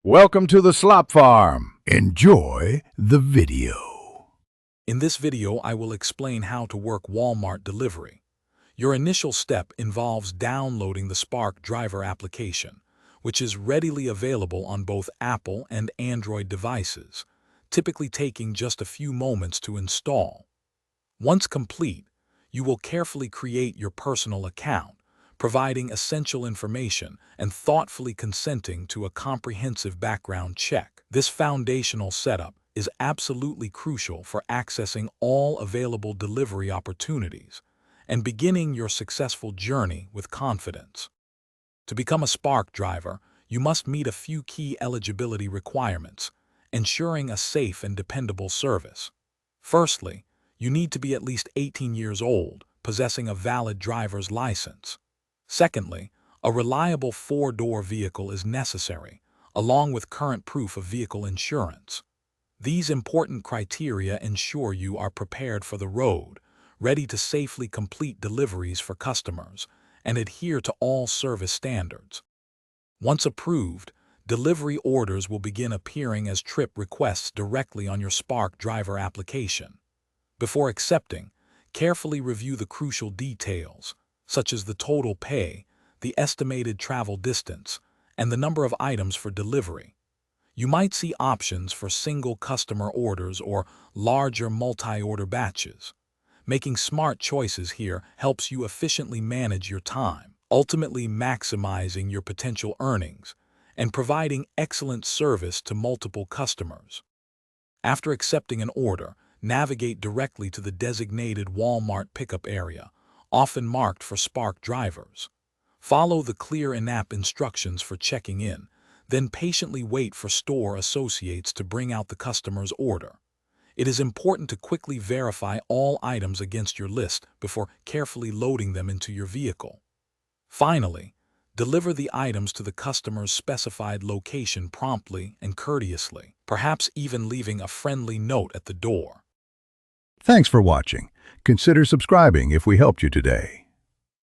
Welcome to the Slop Farm. Enjoy the video. In this video, I will explain how to work Walmart delivery. Your initial step involves downloading the Spark Driver application, which is readily available on both Apple and Android devices, typically taking just a few moments to install. Once complete, you will carefully create your personal account, providing essential information and thoughtfully consenting to a comprehensive background check. This foundational setup is absolutely crucial for accessing all available delivery opportunities and beginning your successful journey with confidence. To become a Spark driver, you must meet a few key eligibility requirements, ensuring a safe and dependable service. Firstly, you need to be at least 18 years old, possessing a valid driver's license. Secondly, a reliable four-door vehicle is necessary, along with current proof of vehicle insurance. These important criteria ensure you are prepared for the road, ready to safely complete deliveries for customers, and adhere to all service standards. Once approved, delivery orders will begin appearing as trip requests directly on your Spark Driver application. Before accepting, carefully review the crucial details, such as the total pay, the estimated travel distance, and the number of items for delivery. You might see options for single customer orders or larger multi-order batches. Making smart choices here helps you efficiently manage your time, ultimately maximizing your potential earnings and providing excellent service to multiple customers. After accepting an order, navigate directly to the designated Walmart pickup area, often marked for Spark drivers. Follow the clear in-app instructions for checking in, then patiently wait for store associates to bring out the customer's order. It is important to quickly verify all items against your list before carefully loading them into your vehicle. Finally, deliver the items to the customer's specified location promptly and courteously, perhaps even leaving a friendly note at the door. Thanks for watching. Consider subscribing if we helped you today.